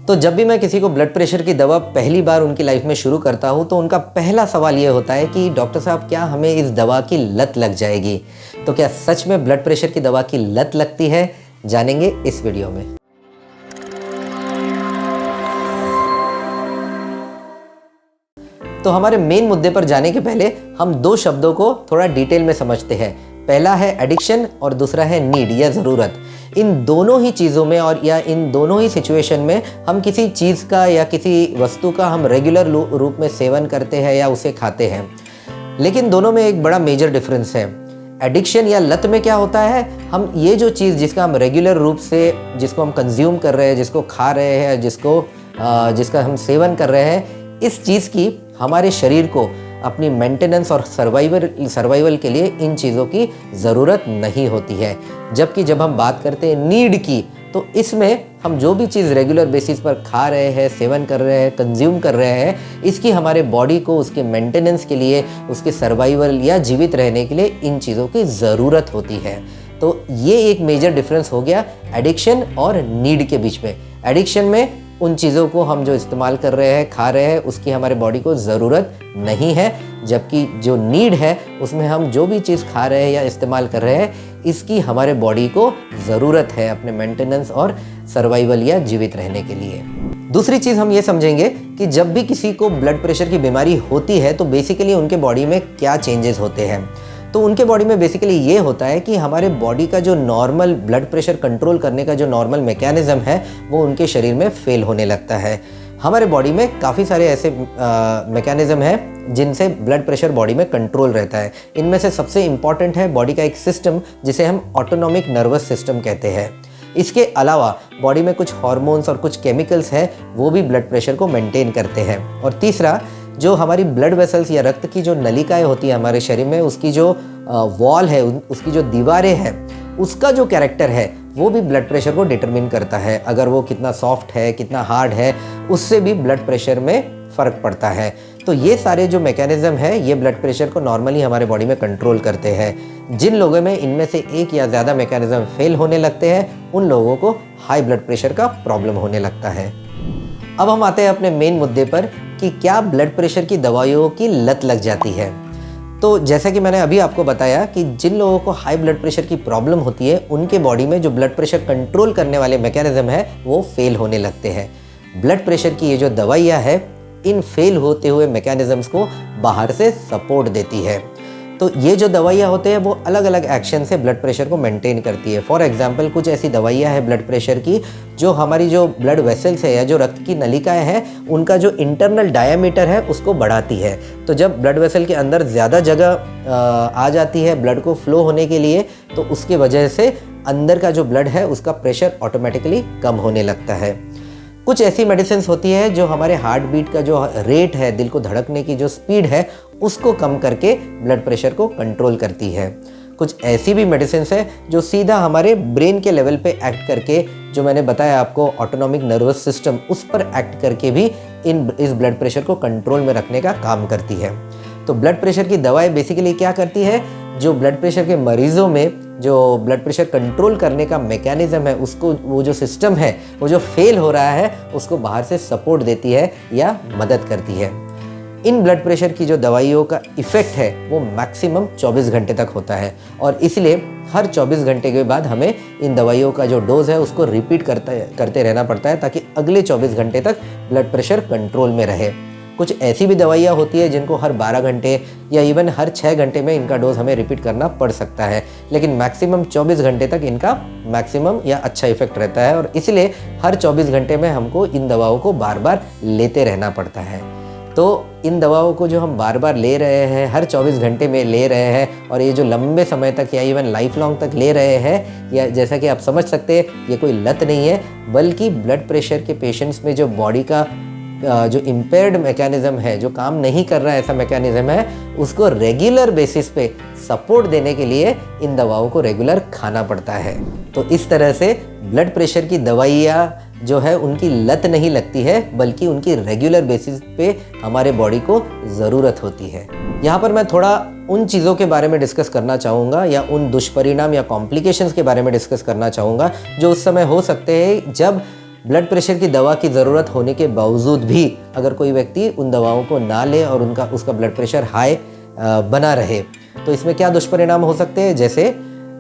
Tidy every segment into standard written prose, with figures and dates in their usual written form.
तो जब भी मैं किसी को ब्लड प्रेशर की दवा पहली बार उनकी लाइफ में शुरू करता हूँ तो उनका पहला सवाल ये होता है कि डॉक्टर साहब क्या हमें इस दवा की लत लग जाएगी। तो क्या सच में ब्लड प्रेशर की दवा की लत लगती है, जानेंगे इस वीडियो में। तो हमारे मेन मुद्दे पर जाने के पहले हम दो शब्दों को थोड़ा डिटेल में समझते हैं। पहला है एडिक्शन और दूसरा है नीड या ज़रूरत। इन दोनों ही चीज़ों में और या इन दोनों ही सिचुएशन में हम किसी चीज़ का या किसी वस्तु का हम रेगुलर रूप में सेवन करते हैं या उसे खाते हैं, लेकिन दोनों में एक बड़ा मेजर डिफरेंस है। एडिक्शन या लत में क्या होता है, हम ये जो चीज़ जिसका हम रेगुलर रूप से जिसको हम कंज्यूम कर रहे हैं, जिसको खा रहे हैं, जिसका हम सेवन कर रहे हैं, इस चीज़ की हमारे शरीर को अपनी मेंटेनेंस और सर्वाइवल के लिए इन चीज़ों की ज़रूरत नहीं होती है। जबकि जब हम बात करते हैं नीड की, तो इसमें हम जो भी चीज़ रेगुलर बेसिस पर खा रहे हैं, सेवन कर रहे हैं, कंज्यूम कर रहे हैं, इसकी हमारे बॉडी को उसके मेंटेनेंस के लिए, उसके सर्वाइवल या जीवित रहने के लिए इन चीज़ों की ज़रूरत होती है। तो ये एक मेजर डिफरेंस हो गया एडिक्शन और नीड के बीच में। एडिक्शन में उन चीज़ों को हम जो इस्तेमाल कर रहे हैं, खा रहे हैं, उसकी हमारे बॉडी को ज़रूरत नहीं है, जबकि जो नीड है उसमें हम जो भी चीज़ खा रहे हैं या इस्तेमाल कर रहे हैं, इसकी हमारे बॉडी को ज़रूरत है अपने मेंटेनेंस और सर्वाइवल या जीवित रहने के लिए। दूसरी चीज़ हम ये समझेंगे कि जब भी किसी को ब्लड प्रेशर की बीमारी होती है तो बेसिकली उनके बॉडी में क्या चेंजेस होते हैं। तो उनके बॉडी में बेसिकली ये होता है कि हमारे बॉडी का जो नॉर्मल ब्लड प्रेशर कंट्रोल करने का जो नॉर्मल मैकेनिज़्म है वो उनके शरीर में फेल होने लगता है। हमारे बॉडी में काफ़ी सारे ऐसे मैकेनिज़्म हैं जिनसे ब्लड प्रेशर बॉडी में कंट्रोल रहता है। इनमें से सबसे इम्पॉर्टेंट है बॉडी का एक सिस्टम जिसे हम ऑटोनॉमिक नर्वस सिस्टम कहते हैं। इसके अलावा बॉडी में कुछ हार्मोन्स और कुछ केमिकल्स हैं, वो भी ब्लड प्रेशर को मेंटेन करते हैं। और तीसरा, जो हमारी ब्लड वेसल्स या रक्त की जो नलिकाएं होती है हमारे शरीर में, उसकी जो वॉल है, उसकी जो दीवारें हैं, उसका जो कैरेक्टर है वो भी ब्लड प्रेशर को डिटरमिन करता है। अगर वो कितना सॉफ्ट है, कितना हार्ड है, उससे भी ब्लड प्रेशर में फ़र्क पड़ता है। तो ये सारे जो मैकेनिज़्म है ये ब्लड प्रेशर को नॉर्मली हमारे बॉडी में कंट्रोल करते हैं। जिन लोगों में इनमें से एक या ज़्यादा मैकेनिज़्म फेल होने लगते हैं, उन लोगों को हाई ब्लड प्रेशर का प्रॉब्लम होने लगता है। अब हम आते हैं अपने मेन मुद्दे पर कि क्या ब्लड प्रेशर की दवाइयों की लत लग जाती है। तो जैसा कि मैंने अभी आपको बताया कि जिन लोगों को हाई ब्लड प्रेशर की प्रॉब्लम होती है, उनके बॉडी में जो ब्लड प्रेशर कंट्रोल करने वाले मैकेनिज़्म है वो फेल होने लगते हैं। ब्लड प्रेशर की ये जो दवाइयाँ है, इन फेल होते हुए मैकेनिज़म्स को बाहर से सपोर्ट देती है। तो ये जो दवाइयाँ होते हैं वो अलग अलग एक्शन से ब्लड प्रेशर को मेंटेन करती है। फॉर एग्जांपल, कुछ ऐसी दवाइयाँ हैं ब्लड प्रेशर की जो हमारी जो ब्लड वेसल्स है या जो रक्त की नलिकाएं हैं, उनका जो इंटरनल डायामीटर है उसको बढ़ाती है। तो जब ब्लड वेसल के अंदर ज़्यादा जगह आ जाती है ब्लड को फ्लो होने के लिए, तो उसकी वजह से अंदर का जो ब्लड है उसका प्रेशर ऑटोमेटिकली कम होने लगता है। कुछ ऐसी मेडिसिन होती है जो हमारे हार्ट बीट का जो रेट है, दिल को धड़कने की जो स्पीड है, उसको कम करके ब्लड प्रेशर को कंट्रोल करती है। कुछ ऐसी भी मेडिसिन है जो सीधा हमारे ब्रेन के लेवल पे एक्ट करके, जो मैंने बताया आपको ऑटोनॉमिक नर्वस सिस्टम, उस पर एक्ट करके भी इस ब्लड प्रेशर को कंट्रोल में रखने का काम करती है। तो ब्लड प्रेशर की दवाएं बेसिकली क्या करती है, जो ब्लड प्रेशर के मरीज़ों में जो ब्लड प्रेशर कंट्रोल करने का मैकेनिज़्म है, उसको, वो जो सिस्टम है वो जो फेल हो रहा है, उसको बाहर से सपोर्ट देती है या मदद करती है। इन ब्लड प्रेशर की जो दवाइयों का इफ़ेक्ट है वो मैक्सिमम 24 घंटे तक होता है, और इसलिए हर 24 घंटे के बाद हमें इन दवाइयों का जो डोज है उसको रिपीट करते रहना पड़ता है, ताकि अगले 24 घंटे तक ब्लड प्रेशर कंट्रोल में रहे। कुछ ऐसी भी दवाइयाँ होती है जिनको हर 12 घंटे या इवन हर 6 घंटे में इनका डोज हमें रिपीट करना पड़ सकता है, लेकिन मैक्सिमम 24 घंटे तक इनका मैक्सिमम या अच्छा इफेक्ट रहता है, और इसलिए हर 24 घंटे में हमको इन दवाओं को बार बार लेते रहना पड़ता है। तो इन दवाओं को जो हम बार बार ले रहे हैं, हर 24 घंटे में ले रहे हैं, और ये जो लंबे समय तक या इवन लाइफ लॉन्ग तक ले रहे हैं, या जैसा कि आप समझ सकते हैं ये कोई लत नहीं है, बल्कि ब्लड प्रेशर के पेशेंट्स में जो बॉडी का जो इम्पेयर्ड मैकेनिज़्म है, जो काम नहीं कर रहा है ऐसा मैकेनिज़्म है, उसको रेगुलर बेसिस पे सपोर्ट देने के लिए इन दवाओं को रेगुलर खाना पड़ता है। तो इस तरह से ब्लड प्रेशर की दवाइयाँ जो है उनकी लत नहीं लगती है, बल्कि उनकी रेगुलर बेसिस पे हमारे बॉडी को ज़रूरत होती है। यहाँ पर मैं थोड़ा उन चीज़ों के बारे में डिस्कस करना चाहूँगा, या उन दुष्परिणाम या कॉम्प्लिकेशंस के बारे में डिस्कस करना चाहूँगा जो उस समय हो सकते हैं जब ब्लड प्रेशर की दवा की ज़रूरत होने के बावजूद भी अगर कोई व्यक्ति उन दवाओं को ना ले और उसका ब्लड प्रेशर हाई बना रहे तो इसमें क्या दुष्परिणाम हो सकते हैं, जैसे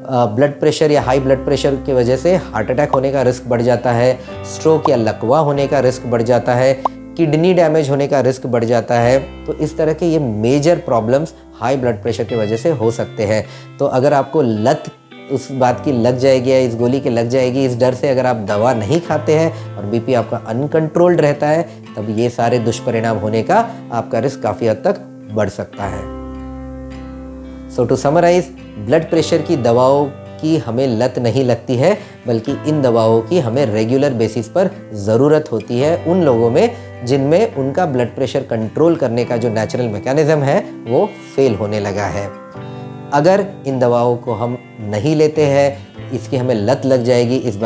ब्लड प्रेशर या हाई ब्लड प्रेशर की वजह से हार्ट अटैक होने का रिस्क बढ़ जाता है, स्ट्रोक या लकवा होने का रिस्क बढ़ जाता है, किडनी डैमेज होने का रिस्क बढ़ जाता है। तो इस तरह के ये major problems high blood pressure की वजह से हो सकते हैं। तो अगर आपको लत उस बात की लग जाएगी या इस गोली की लग जाएगी, इस डर से अगर आप दवा नहीं खाते हैं और बीपी आपका अनकंट्रोल्ड रहता है, तब ये सारे दुष्परिणाम होने का आपका रिस्क काफ़ी हद तक बढ़ सकता है। सो टू समराइज, ब्लड प्रेशर की दवाओं की हमें लत नहीं लगती है, बल्कि इन दवाओं की हमें रेगुलर बेसिस पर ज़रूरत होती है उन लोगों में जिनमें उनका ब्लड प्रेशर कंट्रोल करने का जो नेचुरल मैकेनिज्म है वो फेल होने लगा है। अगर इन दवाओं को हम नहीं लेते हैं, इसकी हमें लत लग जाएगी, इस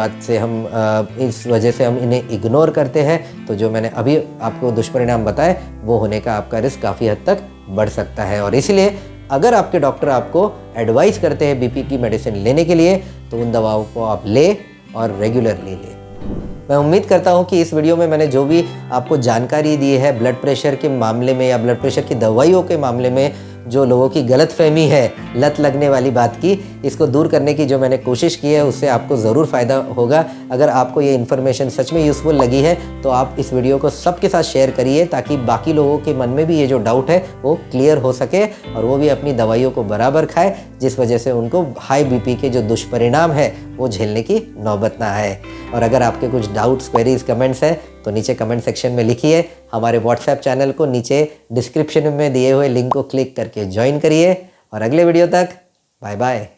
वजह से हम इन्हें इग्नोर करते हैं, तो जो मैंने अभी आपको दुष्परिणाम बताए वो होने का आपका रिस्क काफ़ी हद तक बढ़ सकता है। और इसलिए अगर आपके डॉक्टर आपको एडवाइस करते हैं बीपी की मेडिसिन लेने के लिए, तो उन दवाओं को आप ले और रेगुलरली लें। मैं उम्मीद करता हूं कि इस वीडियो में मैंने जो भी आपको जानकारी दी है ब्लड प्रेशर के मामले में या ब्लड प्रेशर की दवाइयों के मामले में जो लोगों की गलतफहमी है लत लगने वाली बात की, इसको दूर करने की जो मैंने कोशिश की है उससे आपको ज़रूर फ़ायदा होगा। अगर आपको ये इन्फॉर्मेशन सच में यूज़फुल लगी है तो आप इस वीडियो को सबके साथ शेयर करिए, ताकि बाकी लोगों के मन में भी ये जो डाउट है वो क्लियर हो सके और वो भी अपनी दवाइयों को बराबर खाए, जिस वजह से उनको हाई बीपी के जो दुष्परिणाम है वो झेलने की नौबत ना आए। और अगर आपके कुछ डाउट्स, क्वेरीज, कमेंट्स हैं तो नीचे कमेंट सेक्शन में लिखिए। हमारे व्हाट्सएप चैनल को नीचे डिस्क्रिप्शन में दिए हुए लिंक को क्लिक करके ज्वाइन करिए। और अगले वीडियो तक बाय बाय।